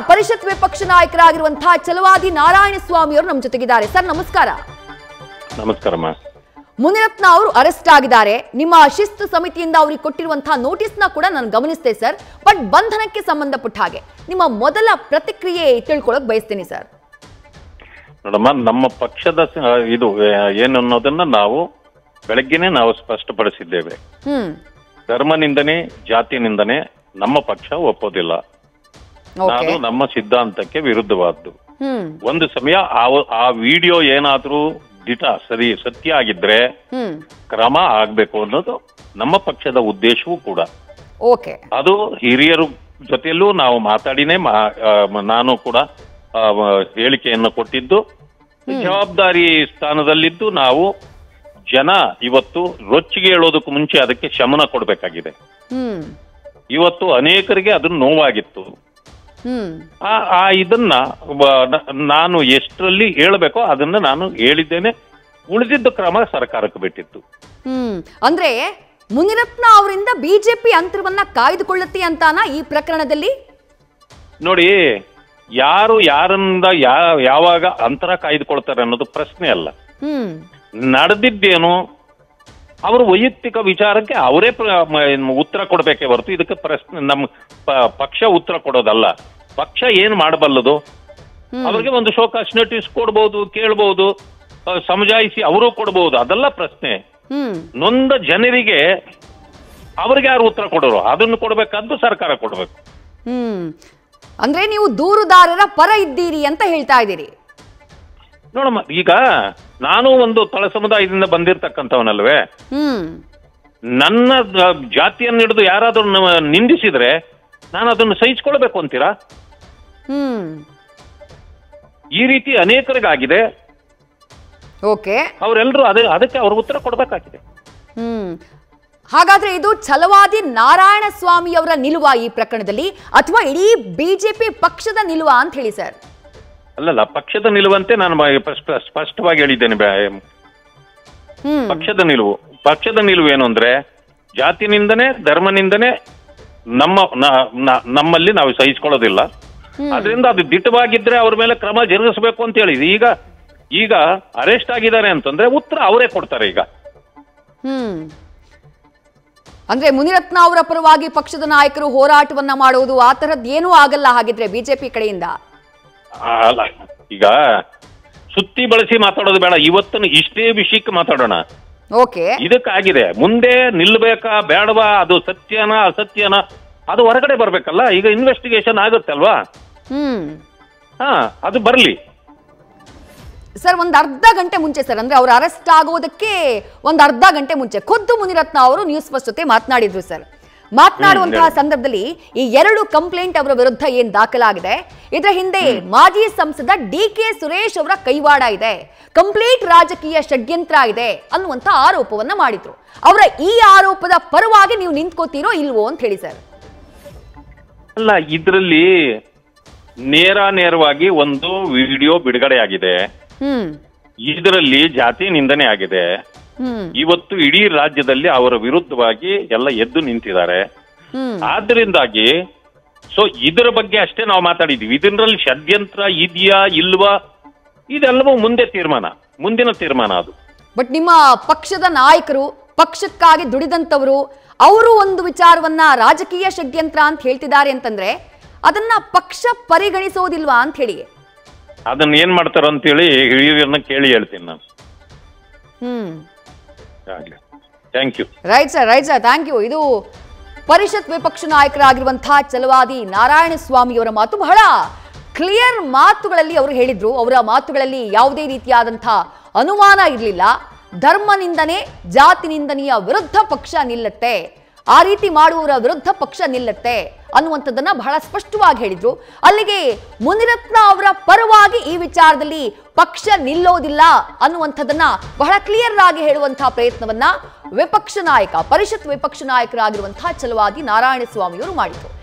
ಪರಿಷತ್ ವಿಪಕ್ಷ ನಾಯಕರಾಗಿರುವಂತಹ ಛಲವಾದಿ ನಾರಾಯಣಸ್ವಾಮಿ ಅವರು ನಮ್ಮ ಜೊತೆಗಿದ್ದಾರೆ. ಸರ್ ನಮಸ್ಕಾರ. ನಮಸ್ಕಾರಮ್ಮ. ಮುನಿರತ್ನ ಅವರು ಅರೆಸ್ಟ್ ಆಗಿದ್ದಾರೆ. ನಿಮ್ಮ ಶಿಸ್ತು ಸಮಿತಿಯಿಂದ ಅವರಿಗೆ ಕೊಟ್ಟಿರುವಂತಹ ನೋಟಿಸ್ನ ಕೂಡ ನಾನು ಗಮನಿಸಿದೆ ಸರ್. ಬಟ್ ಬಂಧನಕ್ಕೆ ಸಂಬಂಧಪಟ್ಟ ಹಾಗೆ ನಿಮ್ಮ ಮೊದಲ ಪ್ರತಿಕ್ರಿಯೆ ತಿಳ್ಕೊಳ್ಳೋಕೆ ಬಯಸ್ತೀನಿ ಸರ್. ನೋಡಮ್ಮ, ನಮ್ಮ ಪಕ್ಷದ ಇದು ಏನು ಅನ್ನೋದನ್ನ ನಾವು ಬೆಳಗ್ಗೆನೆ ನಾವು ಸ್ಪಷ್ಟಪಡಿಸಿದ್ದೇವೆ. ಧರ್ಮ ನಿಂದನೆ, ಜಾತಿ ನಿಂದನೆ ನಮ್ಮ ಪಕ್ಷ ಒಪ್ಪೋದಿಲ್ಲ. ನಾನು ನಮ್ಮ ಸಿದ್ಧಾಂತಕ್ಕೆ ವಿರುದ್ಧವಾದ್ದು. ಒಂದು ಸಮಯ ಆ ವಿಡಿಯೋ ಏನಾದ್ರೂ ಸತ್ಯ ಆಗಿದ್ರೆ ಕ್ರಮ ಆಗ್ಬೇಕು ಅನ್ನೋದು ನಮ್ಮ ಪಕ್ಷದ ಉದ್ದೇಶವೂ ಕೂಡ. ಅದು ಹಿರಿಯರ ಜೊತೆಯಲ್ಲೂ ನಾವು ಮಾತಾಡಿನೇ ನಾನು ಕೂಡ ಹೇಳಿಕೆಯನ್ನು ಕೊಟ್ಟಿದ್ದು. ಜವಾಬ್ದಾರಿ ಸ್ಥಾನದಲ್ಲಿದ್ದು ನಾವು ಜನ ಇವತ್ತು ರೊಚ್ಚಿಗೆ ಹೇಳೋದಕ್ಕೂ ಮುಂಚೆ ಅದಕ್ಕೆ ಶಮನ ಕೊಡಬೇಕಾಗಿದೆ. ಇವತ್ತು ಅನೇಕರಿಗೆ ಅದನ್ನು ನೋವಾಗಿತ್ತು. ಇದನ್ನ ನಾನು ಎಷ್ಟರಲ್ಲಿ ಹೇಳಬೇಕೋ ಅದನ್ನ ನಾನು ಹೇಳಿದ್ದೇನೆ. ಉಳಿದಿದ್ದ ಕ್ರಮ ಸರ್ಕಾರಕ್ಕೆ ಬಿಟ್ಟಿತ್ತು. ಅಂದ್ರೆ ಮುನಿರತ್ನ ಅವರಿಂದ ಬಿಜೆಪಿ ಅಂತರವನ್ನ ಕಾಯ್ದುಕೊಳ್ಳುತ್ತೆ ಅಂತಾನ ಈ ಪ್ರಕರಣದಲ್ಲಿ? ನೋಡಿ, ಯಾರು ಯಾರಿಂದ ಯಾವಾಗ ಅಂತರ ಕಾಯ್ದುಕೊಳ್ತಾರೆ ಅನ್ನೋದು ಪ್ರಶ್ನೆ ಅಲ್ಲ. ನಡೆದಿದ್ದೇನು ಅವ್ರ ವೈಯಕ್ತಿಕ ವಿಚಾರಕ್ಕೆ ಅವರೇ ಉತ್ತರ ಕೊಡ್ಬೇಕೇ ಹೊರತು ಇದಕ್ಕೆ ಪ್ರಶ್ನೆ ನಮ್ಮ ಪಕ್ಷ ಉತ್ತರ ಕೊಡೋದಲ್ಲ. ಪಕ್ಷ ಏನ್ ಮಾಡಬಲ್ಲದು? ಅವ್ರಿಗೆ ಒಂದು ಶೋಕಾಸ್ ನೋಟಿಸ್ ಕೊಡ್ಬೋದು, ಕೇಳ್ಬಹುದು, ಸಮಜಾಯಿಸಿ ಅವರು ಕೊಡ್ಬಹುದು, ಅದೆಲ್ಲ ಪ್ರಶ್ನೆ. ನೊಂದ ಜನರಿಗೆ ಅವ್ರಿಗೆ ಯಾರು ಉತ್ತರ ಕೊಡೋರು ಅದನ್ನು ಕೊಡ್ಬೇಕಾದ್ದು ಸರ್ಕಾರ ಕೊಡ್ಬೇಕು. ಅಂದ್ರೆ ನೀವು ದೂರುದಾರರ ಪರ ಇದ್ದೀರಿ ಅಂತ ಹೇಳ್ತಾ ಇದ್ದೀರಿ? ನೋಡಮ್ಮ, ಈಗ ನಾನು ಒಂದು ತಳ ಸಮುದಾಯದಿಂದ ಬಂದಿರತಕ್ಕಂಥವನಲ್ವೇ. ನನ್ನ ಜಾತಿಯನ್ನು ಹಿಡಿದು ಯಾರಾದ್ರೂ ನಿಂದಿಸಿದ್ರೆ ನಾನು ಅದನ್ನು ಸಹಿಸಿಕೊಳ್ಬೇಕು ಅಂತೀರಾ? ಈ ರೀತಿ ಅನೇಕರಿಗಾಗಿದೆ. ಅವರೆಲ್ಲರೂ ಅದಕ್ಕೆ ಅವ್ರ ಉತ್ತರ ಕೊಡ್ಬೇಕಾಗಿದೆ. ಹಾಗಾದ್ರೆ ಇದು ಛಲವಾದಿ ನಾರಾಯಣಸ್ವಾಮಿ ಅವರ ನಿಲುವ ಈ ಪ್ರಕರಣದಲ್ಲಿ, ಅಥವಾ ಇಡೀ ಬಿಜೆಪಿ ಪಕ್ಷದ ನಿಲುವ ಅಂತ ಹೇಳಿ ಸರ್? ಅಲ್ಲಲ್ಲ, ಪಕ್ಷದ ನಿಲುವಂತೆ ನಾನು ಸ್ಪಷ್ಟವಾಗಿ ಹೇಳಿದ್ದೇನೆ. ಪಕ್ಷದ ನಿಲುವು ಏನು ಅಂದ್ರೆ ಜಾತಿ ನಿಂದನೆ, ಧರ್ಮ ನಿಂದನೆ ನಮ್ಮಲ್ಲಿ ನಾವು ಸಹಿಸಿಕೊಳ್ಳೋದಿಲ್ಲ. ಅದರಿಂದ ಅದು ದಿಟ್ಟವಾಗಿದ್ರೆ ಅವ್ರ ಮೇಲೆ ಕ್ರಮ ಜರುಗಿಸಬೇಕು ಅಂತ ಹೇಳಿದ್ವಿ. ಈಗ ಅರೆಸ್ಟ್ ಆಗಿದ್ದಾರೆ ಅಂತಂದ್ರೆ ಉತ್ತರ ಅವರೇ ಕೊಡ್ತಾರೆ. ಈಗ ಅಂದ್ರೆ ಮುನಿರತ್ನ ಅವರ ಪರವಾಗಿ ಪಕ್ಷದ ನಾಯಕರು ಹೋರಾಟವನ್ನ ಮಾಡುವುದು ಆ ತರದ್ ಏನೂ ಆಗಲ್ಲ ಹಾಗಿದ್ರೆ ಬಿಜೆಪಿ ಕಡೆಯಿಂದ? ಅಲ್ಲ, ಈಗ ಸುತ್ತಿ ಬಳಸಿ ಮಾತಾಡೋದು ಬೇಡ. ಇವತ್ತು ಇಷ್ಟೇ ವಿಷಯಕ್ಕೆ ಮಾತಾಡೋಣ. ಇದಕ್ಕಾಗಿದೆ. ಮುಂದೆ ನಿಲ್ಬೇಕಾ ಬೇಡವಾ, ಅದು ಸತ್ಯನ ಅಸತ್ಯನ ಅದು ಹೊರಗಡೆ ಬರ್ಬೇಕಲ್ಲ. ಈಗ ಇನ್ವೆಸ್ಟಿಗೇಷನ್ ಆಗುತ್ತಲ್ವಾ, ಅದು ಬರ್ಲಿ ಸರ್. ಒಂದ್ ಅರ್ಧ ಗಂಟೆ ಮುಂಚೆ ಸರ್, ಅಂದ್ರೆ ಅವ್ರು ಅರೆಸ್ಟ್ ಆಗೋದಕ್ಕೆ ಒಂದ್ ಅರ್ಧ ಗಂಟೆ ಮುಂಚೆ ಖುದ್ದು ಮುನಿರತ್ನ ಅವರು ನ್ಯೂಸ್ ಫಸ್ಟ್ ಜೊತೆ ಮಾತನಾಡಿದ್ರು ಸರ್. ಮಾತನಾಡುವಂತಹ ಸಂದರ್ಭದಲ್ಲಿ ಈ 2 ಕಂಪ್ಲೇಂಟ್ ಅವರ ವಿರುದ್ಧ ಏನ್ ದಾಖಲಾಗಿದೆ, ಇದರ ಹಿಂದೆ ಮಾಜಿ ಸಂಸದ ಡಿ.ಕೆ. ಸುರೇಶ್ ಅವರ ಕೈವಾಡ ಇದೆ, ಕಂಪ್ಲೀಟ್ ರಾಜಕೀಯ ಷಡ್ಯಂತ್ರ ಇದೆ ಅನ್ನುವಂತ ಆರೋಪವನ್ನ ಮಾಡಿದ್ರು. ಅವರ ಈ ಆರೋಪದ ಪರವಾಗಿ ನೀವು ನಿಂತ್ಕೋತೀರೋ ಇಲ್ವೋ ಅಂತ ಹೇಳಿ ಸರ್? ಅಲ್ಲ, ಇದರಲ್ಲಿ ನೇರವಾಗಿ ಒಂದು ವಿಡಿಯೋ ಬಿಡುಗಡೆ ಆಗಿದೆ. ಇದರಲ್ಲಿ ಜಾತಿ ನಿಂದನೆ ಆಗಿದೆ. ಇವತ್ತು ಇಡೀ ರಾಜ್ಯದಲ್ಲಿ ಅವರ ವಿರುದ್ಧವಾಗಿ ಎಲ್ಲ ಎದ್ದು ನಿಂತಿದ್ದಾರೆ. ಆದ್ರಿಂದಾಗಿ ಇದರ ಬಗ್ಗೆ ಅಷ್ಟೇ ನಾವು ಮಾತಾಡಿದ್ವಿ. ಇದರಲ್ಲಿ ಷಡ್ಯಂತ್ರ ಇದೆಯಾ ಇಲ್ವಾ ಇದೆಲ್ಲವೂ ಮುಂದಿನ ತೀರ್ಮಾನ ಅದು. ಬಟ್ ನಿಮ್ಮ ಪಕ್ಷದ ನಾಯಕರು, ಪಕ್ಷಕ್ಕಾಗಿ ದುಡಿದಂತವರು, ಅವರು ಒಂದು ವಿಚಾರವನ್ನ ರಾಜಕೀಯ ಷಡ್ಯಂತ್ರ ಅಂತ ಹೇಳ್ತಿದ್ದಾರೆ ಅಂತಂದ್ರೆ ಅದನ್ನ ಪಕ್ಷ ಪರಿಗಣಿಸೋದಿಲ್ವಾ ಅಂತ ಹೇಳಿ? ಅದನ್ನ ಏನ್ ಮಾಡ್ತಾರ ಅಂತೇಳಿ ಹಿರಿಯರನ್ನ ಕೇಳಿ ಹೇಳ್ತೀನಿ ನಾನು. Thank you. Right sir, thank you. ಇದು ಪರಿಷತ್ ವಿಪಕ್ಷ ನಾಯಕರಾಗಿರುವಂತಹ ಛಲವಾದಿ ನಾರಾಯಣಸ್ವಾಮಿಯವರ ಮಾತು. ಬಹಳ ಕ್ಲಿಯರ್ ಮಾತುಗಳಲ್ಲಿ ಅವರು ಹೇಳಿದ್ರು. ಅವರ ಮಾತುಗಳಲ್ಲಿ ಯಾವುದೇ ರೀತಿಯಾದಂತಹ ಅನುಮಾನ ಇರಲಿಲ್ಲ. ಧರ್ಮ ನಿಂದನೆ, ಜಾತಿ ನಿಂದನೆಯ ವಿರುದ್ಧ ಪಕ್ಷ ನಿಲ್ಲುತ್ತೆ, ಆ ರೀತಿ ಮಾಡುವವರ ವಿರುದ್ಧ ಪಕ್ಷ ನಿಲ್ಲುತ್ತೆ ಅನ್ನುವಂಥದ್ದನ್ನ ಬಹಳ ಸ್ಪಷ್ಟವಾಗಿ ಹೇಳಿದ್ರು. ಅಲ್ಲಿಗೆ ಮುನಿರತ್ನ ಅವರ ಪರವಾಗಿ ಈ ವಿಚಾರದಲ್ಲಿ ಪಕ್ಷ ನಿಲ್ಲೋದಿಲ್ಲ ಅನ್ನುವಂಥದ್ದನ್ನ ಬಹಳ ಕ್ಲಿಯರ್ ಆಗಿ ಹೇಳುವಂತಹ ಪ್ರಯತ್ನವನ್ನ ಪರಿಷತ್ ವಿಪಕ್ಷ ನಾಯಕರಾಗಿರುವಂತಹ ಛಲವಾದಿ ನಾರಾಯಣಸ್ವಾಮಿ ಅವರು ಮಾಡಿದ್ರು.